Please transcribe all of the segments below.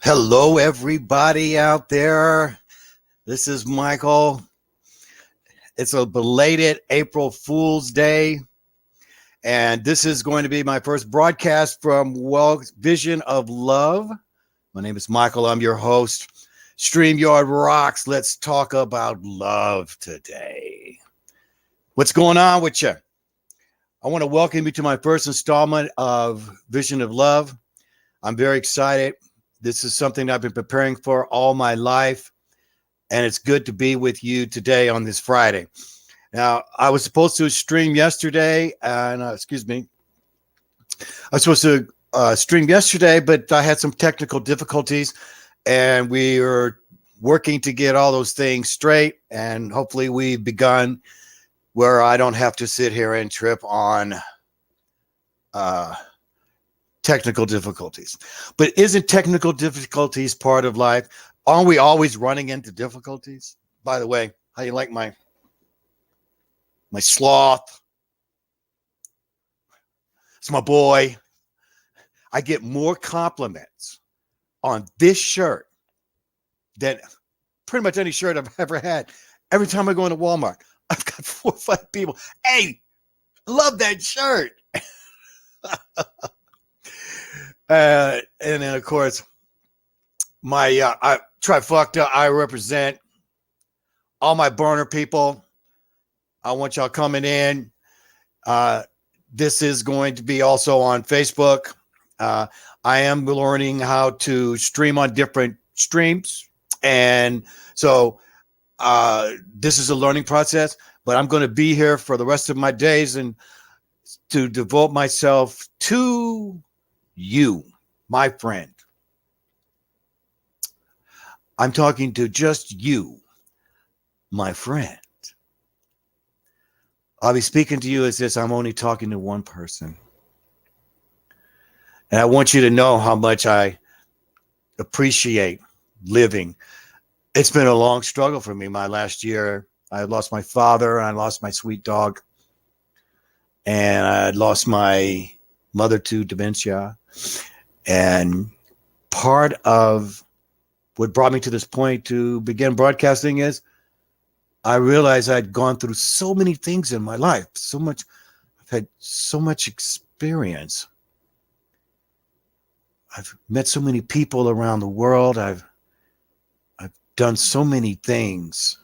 Hello, everybody out there. This is Michael. It's a belated April Fool's Day, and this is going to be my first broadcast from Vision of Love. My name is Michael. I'm your host. StreamYard rocks. Let's talk about love today. What's going on with you? I want to welcome you to my first installment of Vision of Love. I'm very excited. This is something I've been preparing for all my life, and it's good to be with you today on this Friday. Now, I was supposed to stream yesterday, and I was supposed to stream yesterday, but I had some technical difficulties, and we are working to get all those things straight, and hopefully we've begun where I don't have to sit here and trip on technical difficulties. But isn't technical difficulties part of life? Aren't we always running into difficulties? By the way, how you like my sloth? It's my boy. I get more compliments on this shirt than pretty much any shirt I've ever had. Every time I go into Walmart, I've got 4 or 5 people. Hey, love that shirt. And then, of course, my trifecta, I represent all my burner people. I want y'all coming in. This is going to be also on Facebook. I am learning how to stream on different streams. And so this is a learning process, but I'm going to be here for the rest of my days and to devote myself to you, my friend. I'm talking to just you, my friend. I'll be speaking to you as this. I'm only talking to one person. And I want you to know how much I appreciate living. It's been a long struggle for me. My last year, I lost my father. I lost my sweet dog. And I lost my mother to dementia. And part of what brought me to this point to begin broadcasting is I realized I'd gone through so many things in my life, I've had so much experience. I've met so many people around the world. I've done so many things,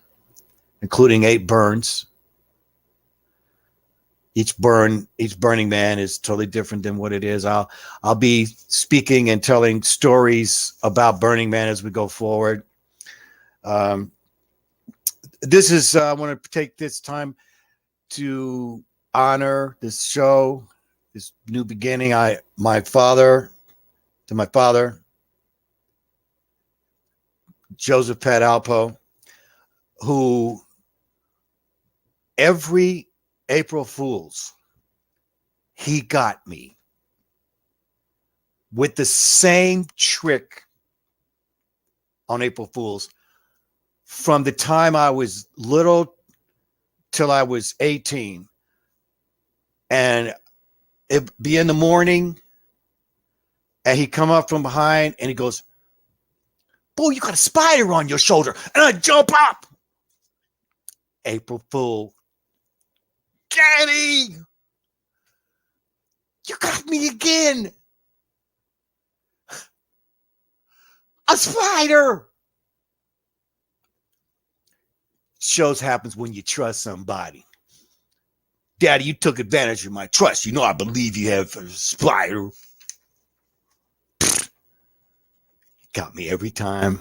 including 8 burns. Each Burning Man is totally different than what it is. I'll be speaking and telling stories about Burning Man as we go forward. I want to take this time to honor this show, this new beginning. My father, Joseph Pat Alpough, who every April Fools, he got me with the same trick on April Fools from the time I was little till I was 18. And it'd be in the morning, and he'd come up from behind, and he goes, "Boy, you got a spider on your shoulder." And I jump up. April Fool. Daddy, you got me again. A spider. Shows happens when you trust somebody. Daddy, you took advantage of my trust. You know I believe you have a spider. Got me every time.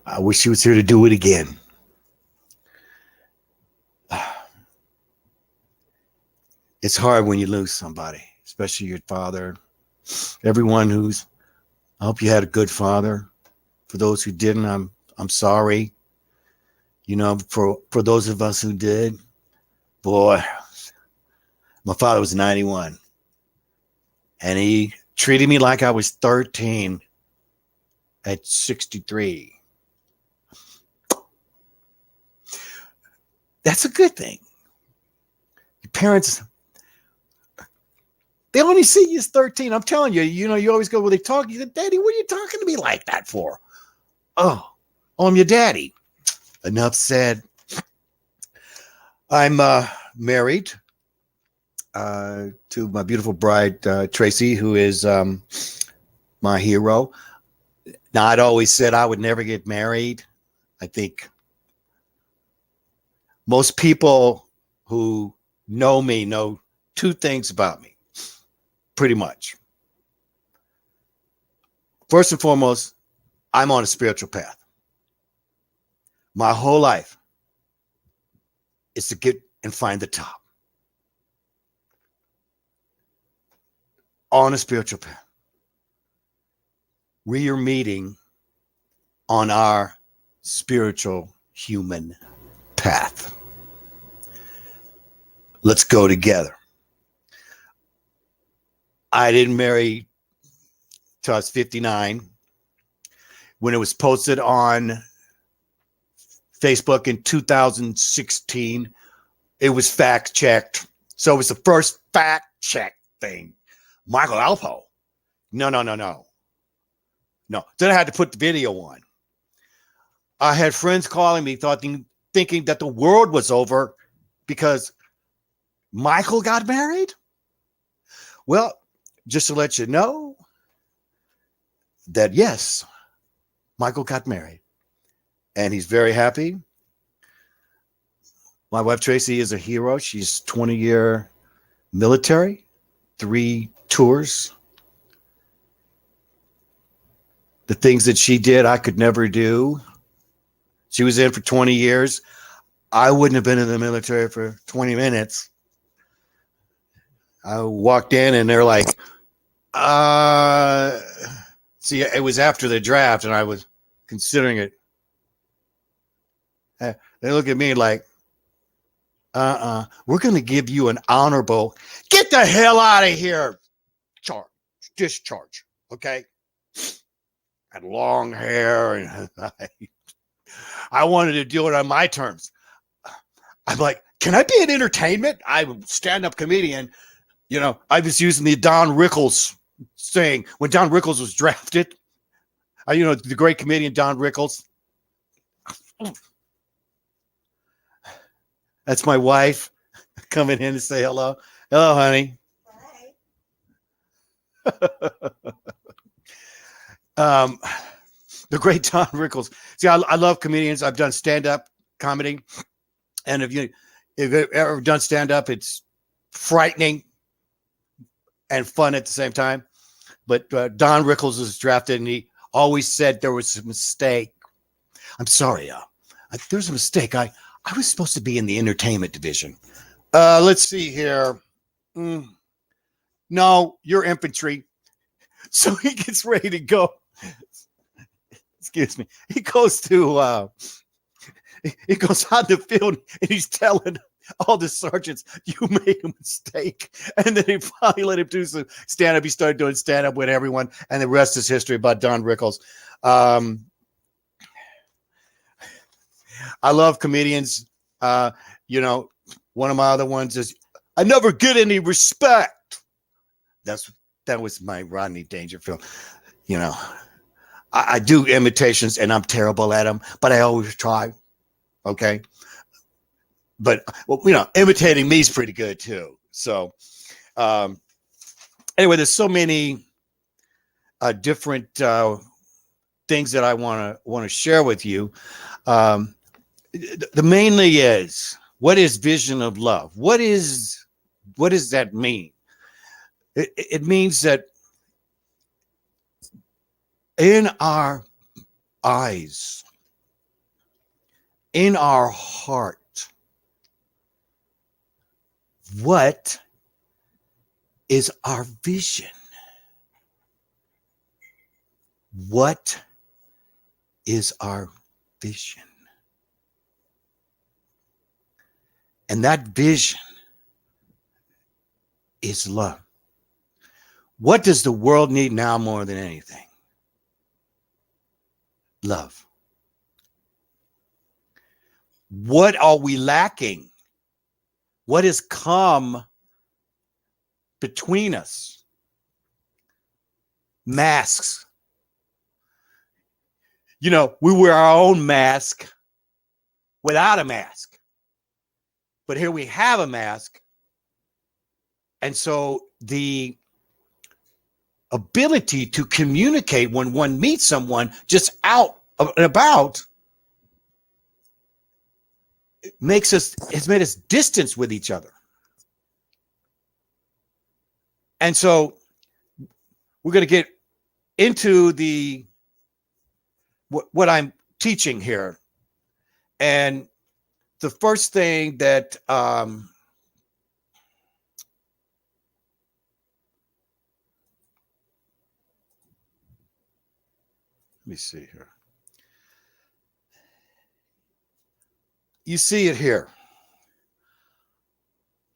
I wish he was here to do it again. It's hard when you lose somebody, especially your father. I hope you had a good father. For those who didn't, I'm sorry. You know, for those of us who did, boy, my father was 91, and he treated me like I was 13 at 63. That's a good thing. Your parents They only see you as 13. I'm telling you, you always go, well, they talk. You said, Daddy, what are you talking to me like that for? Oh, I'm your daddy. Enough said. I'm married to my beautiful bride, Tracy, who is my hero. Now, I'd always said I would never get married. I think most people who know me know two things about me, pretty much. First and foremost, I'm on a spiritual path. My whole life is to get and find the top. On a spiritual path. We are meeting on our spiritual human path. Let's go together. I didn't marry till I was 59. When it was posted on Facebook in 2016, it was fact checked. So it was the first fact check thing. Michael Alpough. No. Then I had to put the video on. I had friends calling me thinking that the world was over because Michael got married. Well, just to let you know that yes, Michael got married and he's very happy. My wife Tracy is a hero. She's 20-year military, 3 tours. The things that she did, I could never do. She was in for 20 years. I wouldn't have been in the military for 20 minutes. I walked in and they're like, see, it was after the draft and I was considering it. They look at me like, we're going to give you an honorable, get the hell out of here, discharge, okay? Had long hair and I wanted to do it on my terms. I'm like, can I be an entertainment? I'm a stand-up comedian. I was using the Don Rickles saying when Don Rickles was drafted. The great comedian Don Rickles. That's my wife coming in to say hello. Hello, honey. Hi. The great Don Rickles. See, I love comedians. I've done stand-up comedy. And if you've ever done stand-up, it's frightening and fun at the same time. But Don Rickles was drafted, and he always said there was a mistake. I'm sorry, there's a mistake. I was supposed to be in the entertainment division. Let's see here. No, you're infantry. So he gets ready to go. Excuse me. He goes on the field and he's telling all the sergeants, you made a mistake. And then he finally let him do some stand-up. He started doing stand-up with everyone. And the rest is history about Don Rickles. I love comedians. One of my other ones is, I never get any respect. That was my Rodney Dangerfield. I do imitations and I'm terrible at them, but I always try. Okay. But, imitating me is pretty good too. So, anyway, there's so many different things that I want to share with you. The mainly is, what is vision of love? What does that mean? It means that in our eyes, in our heart, what is our vision? What is our vision? And that vision is love. What does the world need now more than anything? Love. What are we lacking? What has come between us. Masks. You know, we wear our own mask without a mask. But here we have a mask. And so the ability to communicate when one meets someone just out and about has made us distance with each other. And so we're going to get into what I'm teaching here. And the first thing that let me see here. You see it here.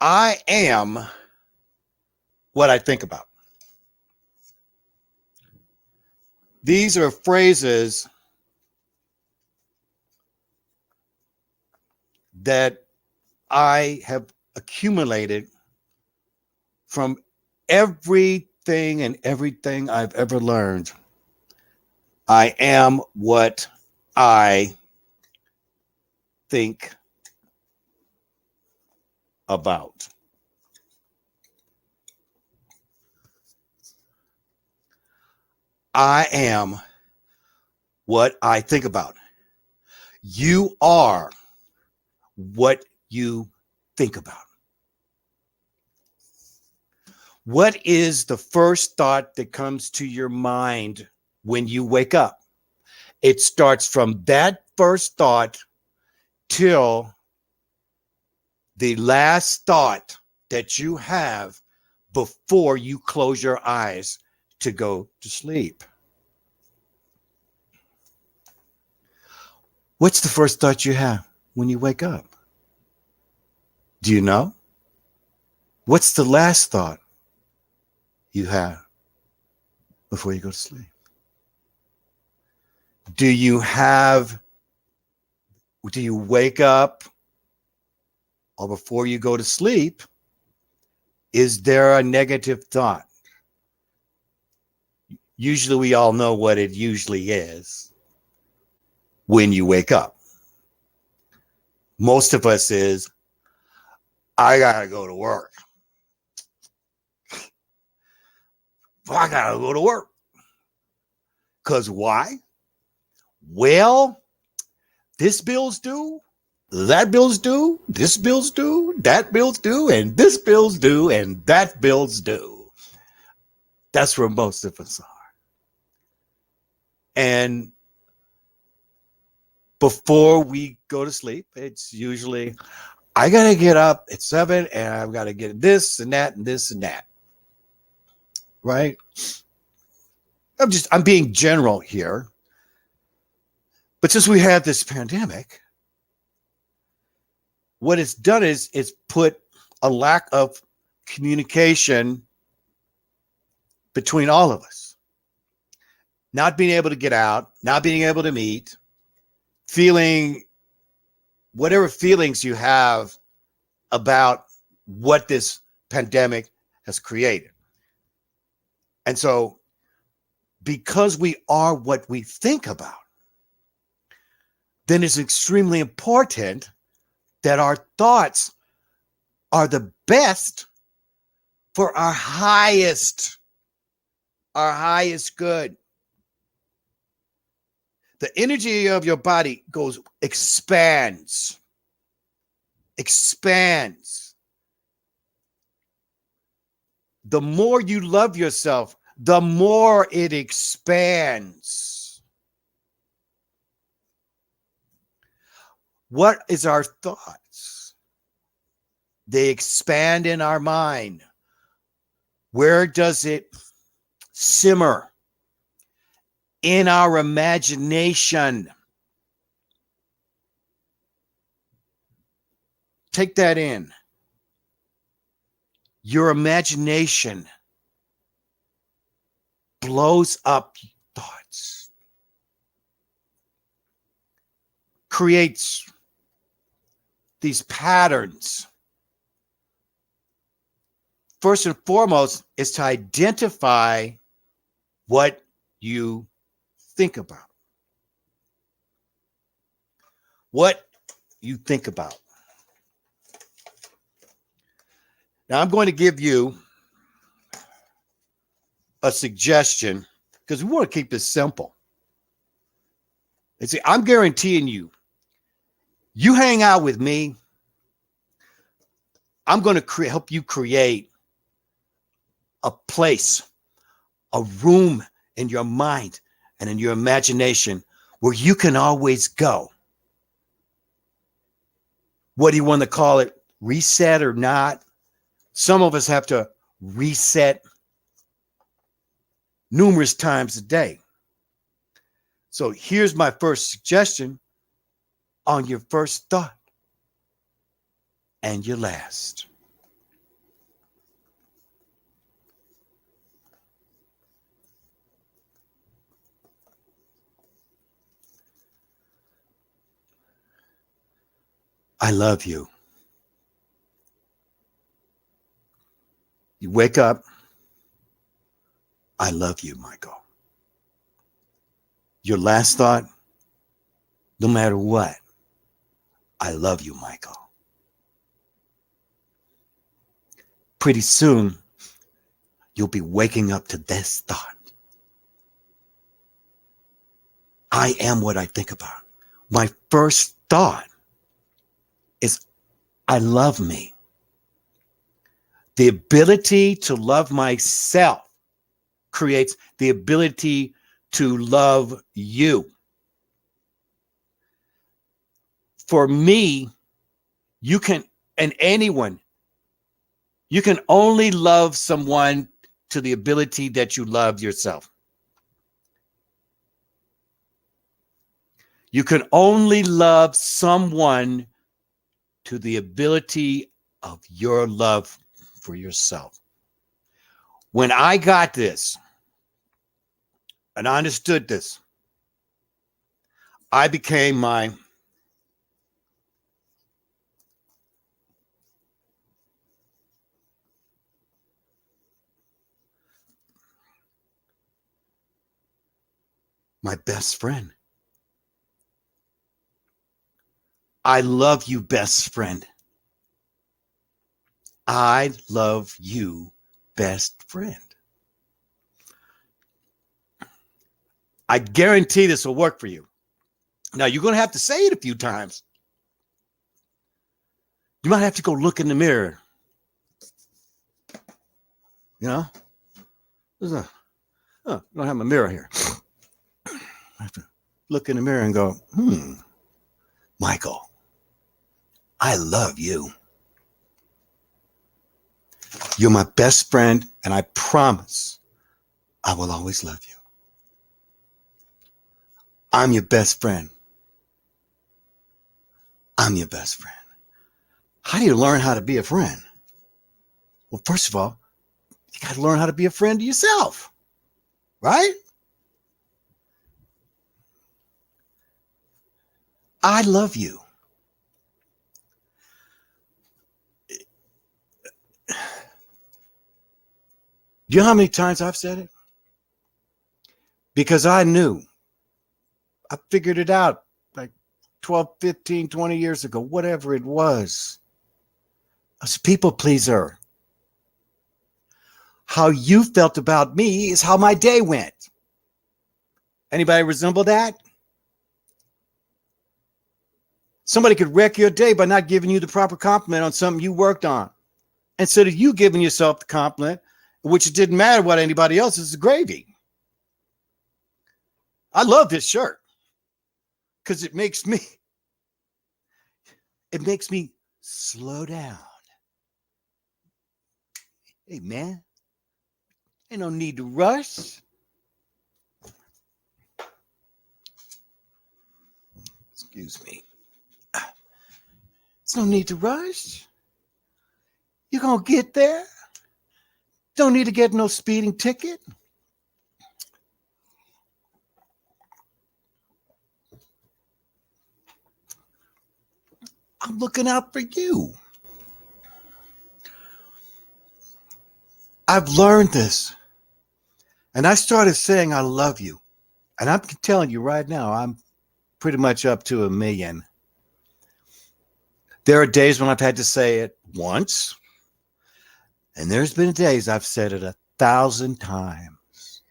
I am what I think about. These are phrases that I have accumulated from everything and everything I've ever learned. I am what I think about. I am what I think about. You are what you think about. What is the first thought that comes to your mind when you wake up? It starts from that first thought till the last thought that you have before you close your eyes to go to sleep. What's the first thought you have when you wake up? Do you know? What's the last thought you have before you go to sleep? Do you wake up, or before you go to sleep, is there a negative thought? Usually we all know what it usually is when you wake up. Most of us is, I gotta go to work. I gotta go to work. Because why? Well, this bill's due, that bill's due, this bill's due, that bill's due, and this bill's due, and that bill's due. That's where most of us are. And before we go to sleep, it's usually, I got to get up at 7 and I've got to get this and that and this and that. Right? I'm being general here. But since we have this pandemic, what it's done is it's put a lack of communication between all of us. Not being able to get out, not being able to meet, feeling whatever feelings you have about what this pandemic has created. And so, because we are what we think about, then it's extremely important that our thoughts are the best for our highest good. The energy of your body expands. The more you love yourself, the more it expands. What is our thoughts? They expand in our mind. Where does it simmer? In our imagination. Take that in. Your imagination blows up thoughts, creates these patterns first and foremost is to identify what you think about. What you think about. Now, I'm going to give you a suggestion because we want to keep this simple. And see, I'm guaranteeing you, you hang out with me, I'm going to help you create a place, a room in your mind and in your imagination where you can always go. What do you want to call it? Reset or not? Some of us have to reset numerous times a day. So here's my first suggestion on your first thought and your last. I love you. You wake up. I love you, Michael. Your last thought, no matter what, I love you, Michael. Pretty soon, you'll be waking up to this thought. I am what I think about. My first thought is, I love me. The ability to love myself creates the ability to love you. For me, you can, and anyone, you can only love someone to the ability that you love yourself. You can only love someone to the ability of your love for yourself. When I got this and I understood this, I became my best friend. I love you, best friend. I love you, best friend. I guarantee this will work for you. Now, you're going to have to say it a few times. You might have to go look in the mirror. You know? I don't have my mirror here. I have to look in the mirror and go, Michael, I love you. You're my best friend, and I promise I will always love you. I'm your best friend. I'm your best friend. How do you learn how to be a friend? Well, first of all, you got to learn how to be a friend to yourself, right? I love you. Do you know how many times I've said it? Because I knew. I figured it out like 12, 15, 20 years ago, whatever it was. I was a people pleaser. How you felt about me is how my day went. Anybody resemble that? Somebody could wreck your day by not giving you the proper compliment on something you worked on. Instead of you giving yourself the compliment, which it didn't matter what anybody else is, gravy. I love this shirt because it makes me slow down. Hey, man, ain't no need to rush. Excuse me. There's no need to rush. You're going to get there. Don't need to get no speeding ticket. I'm looking out for you. I've learned this. And I started saying, I love you. And I'm telling you right now, I'm pretty much up to 1 million. There are days when I've had to say it once. And there's been days I've said it 1,000 times.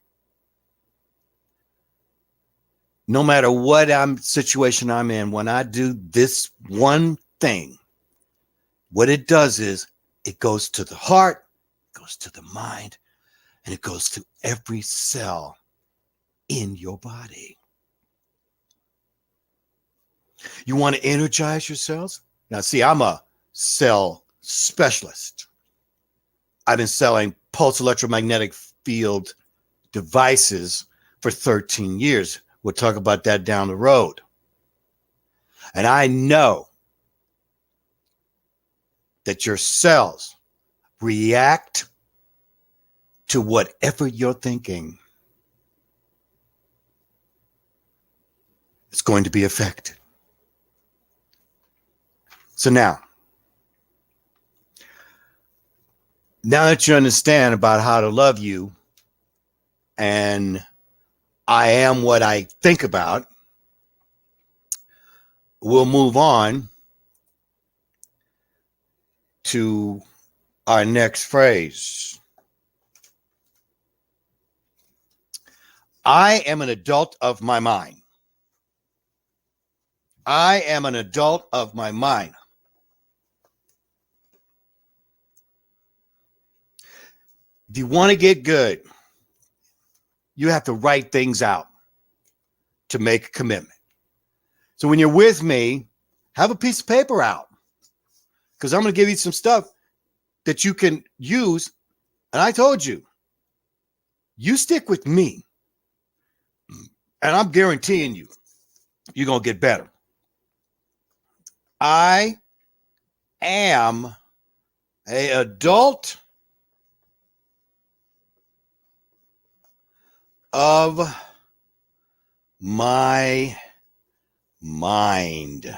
No matter what situation I'm in, when I do this one thing, what it does is it goes to the heart, it goes to the mind, and it goes to every cell in your body. You want to energize your cells? Now, see, I'm a cell specialist. I've been selling pulse electromagnetic field devices for 13 years. We'll talk about that down the road. And I know that your cells react to whatever you're thinking. It's going to be affected. So now that you understand about how to love you, and I am what I think about, we'll move on to our next phrase. I am an adult of my mind. I am an adult of my mind. If you want to get good, you have to write things out to make a commitment. So when you're with me, have a piece of paper out, because I'm going to give you some stuff that you can use. And I told you, you stick with me, and I'm guaranteeing you, you're going to get better. I am an adult of my mind.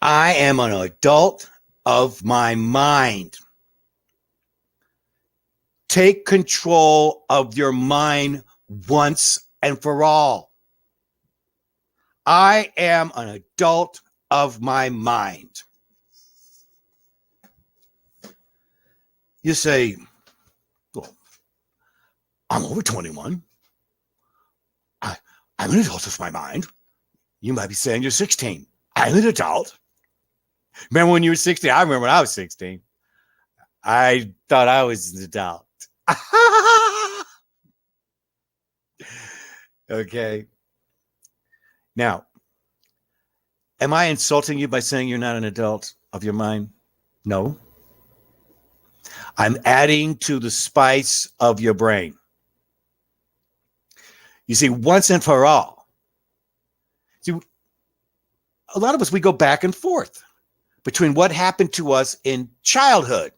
I am an adult of my mind. Take control of your mind once and for all. I am an adult of my mind. You say, well, I'm over 21. I'm an adult of my mind. You might be saying you're 16. I'm an adult. Remember when you were 16? I remember when I was 16. I thought I was an adult. Okay. Now, am I insulting you by saying you're not an adult of your mind? No. I'm adding to the spice of your brain. You see, once and for all. See, a lot of us, we go back and forth between what happened to us in childhood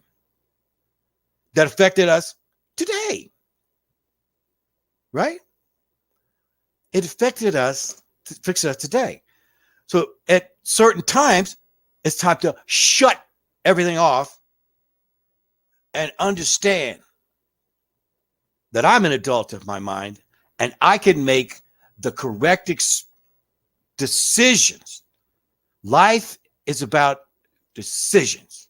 that affected us today. Right? It affected us today. So at certain times, it's time to shut everything off and understand that I'm an adult of my mind, and I can make the correct decisions. Life is about decisions.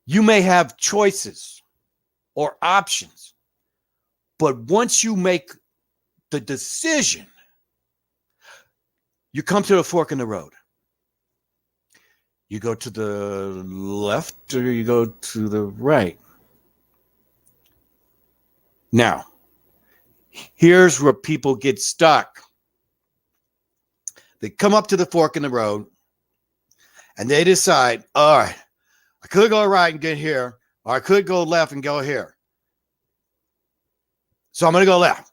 You may have choices or options, but once you make the decision, you come to a fork in the road. You go to the left or you go to the right. Now, here's where people get stuck. They come up to the fork in the road and they decide, all right, I could go right and get here, or I could go left and go here. So I'm going to go left.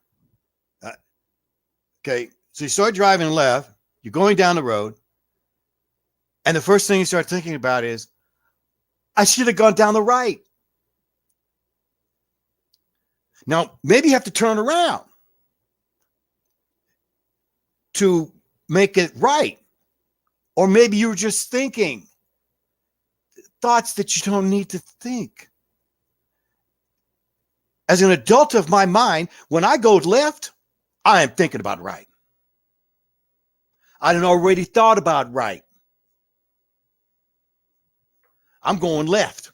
Okay, so you start driving left, you're going down the road, and the first thing you start thinking about is, I should have gone down the right. Now, maybe you have to turn around to make it right. Or maybe you were just thinking thoughts that you don't need to think. As an adult of my mind, when I go left, I am thinking about right. I done already thought about right. I'm going left.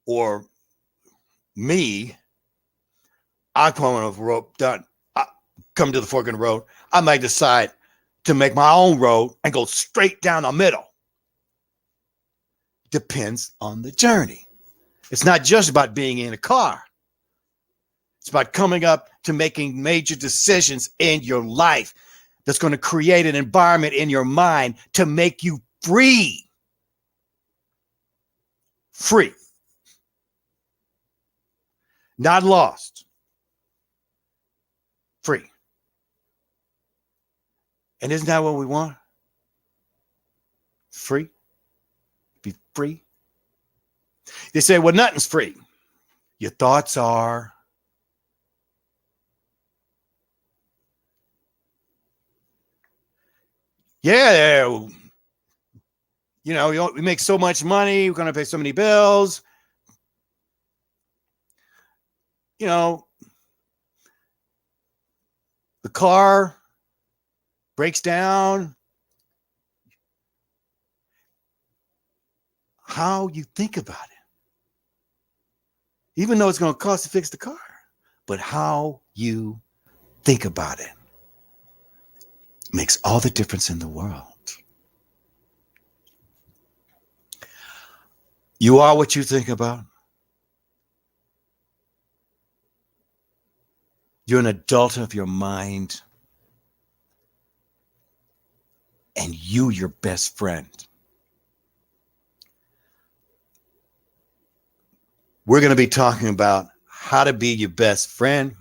Or me, I come on a road, done. I come to the fork in the road. I might decide to make my own road and go straight down the middle. Depends on the journey. It's not just about being in a car. It's about coming up to making major decisions in your life that's going to create an environment in your mind to make you free. Free. Not lost. Free. And isn't that what we want? Free. Be free. They say, well, nothing's free. Your thoughts are. Yeah, you know, we make so much money. We're going to pay so many bills. You know, the car breaks down. How you think about it. Even though it's going to cost to fix the car, but how you think about it makes all the difference in the world. You are what you think about. You're an adult of your mind. And you, your best friend. We're going to be talking about how to be your best friend.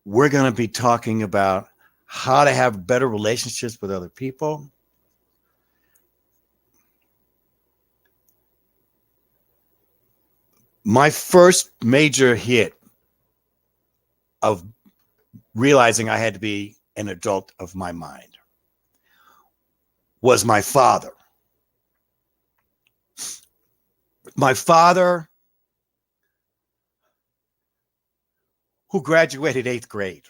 We're going to be talking about how to have better relationships with other people. My first major hit of realizing I had to be an adult of my mind was my father. My father, who graduated 8th grade,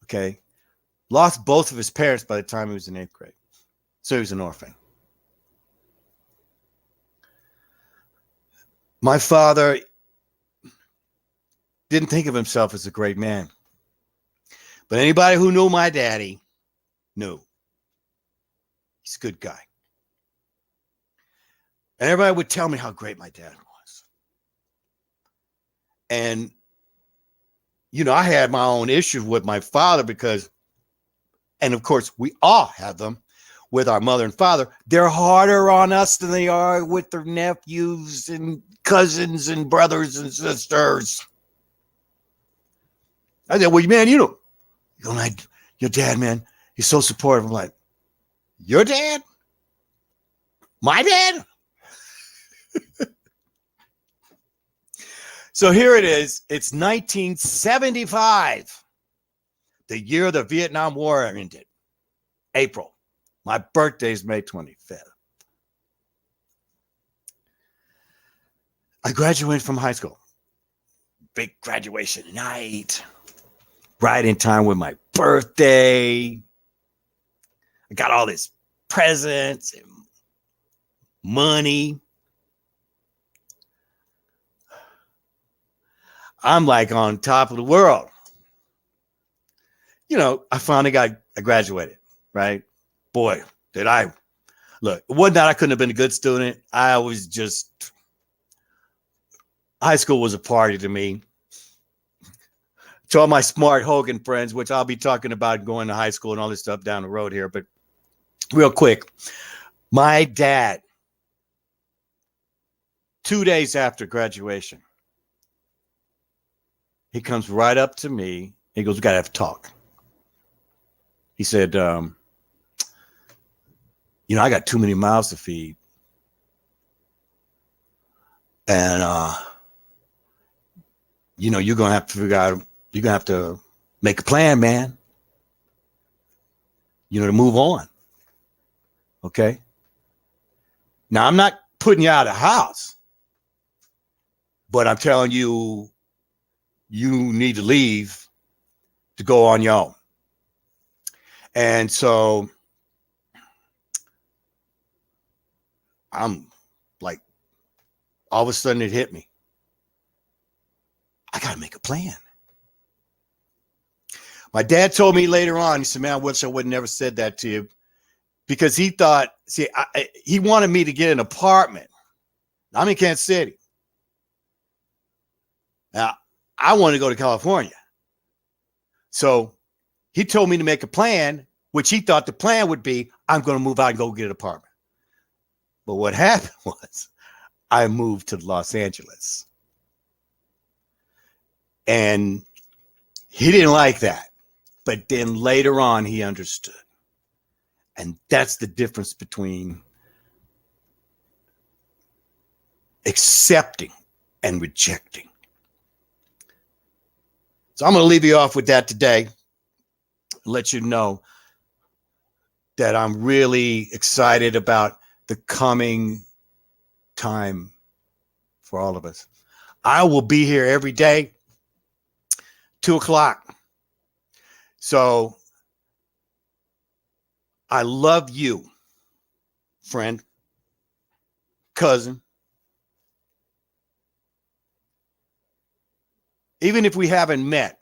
okay, lost both of his parents by the time he was in 8th grade. So he was an orphan. My father didn't think of himself as a great man. But anybody who knew my daddy knew he's a good guy. And everybody would tell me how great my dad was. And, you know, I had my own issue with my father because, and of course, we all have them with our mother and father. They're harder on us than they are with their nephews and cousins and brothers and sisters. I said, well, man, you know, like your dad, man, he's so supportive. I'm like, your dad? My dad? So here it is. It's 1975, the year the Vietnam War ended. April. My birthday is May 25th. I graduated from high school. Big graduation night. Right in time with my birthday. I got all these presents and money. I'm like on top of the world. You know, I graduated, right? Boy, did I. Look, it wasn't that I couldn't have been a good student. I was just, high school was a party to me. To all my smart Hogan friends, which I'll be talking about going to high school and all this stuff down the road here. But real quick, my dad, 2 days after graduation, he comes right up to me. He goes, we got to have a talk. He said, you know, I got too many mouths to feed. And, you know, you're going to have to figure out, you're going to have to make a plan, man, you know, to move on. Okay. Now, I'm not putting you out of the house, but I'm telling you, you need to leave to go on your own. And so I'm like, all of a sudden it hit me. I got to make a plan. My dad told me later on, he said, man, I wish I would have never said that to you, because he thought, he wanted me to get an apartment. I'm in Kansas City. Now, I want to go to California. So he told me to make a plan, which he thought the plan would be, I'm going to move out and go get an apartment. But what happened was I moved to Los Angeles. And he didn't like that. But then later on, he understood. And that's the difference between accepting and rejecting. So I'm going to leave you off with that today. Let you know that I'm really excited about the coming time for all of us. I will be here every day, 2:00. So I love you, friend, cousin. Even if we haven't met,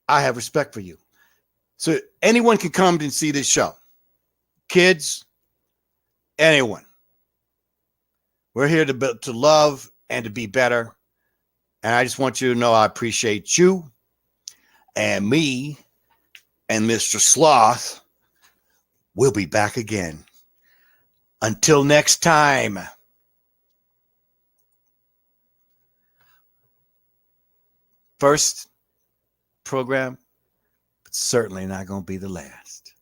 I have respect for you. So anyone can come and see this show. Kids, anyone. We're here to love and to be better. And I just want you to know I appreciate you and me and Mr. Sloth. We'll be back again. Until next time. First program, but certainly not going to be the last.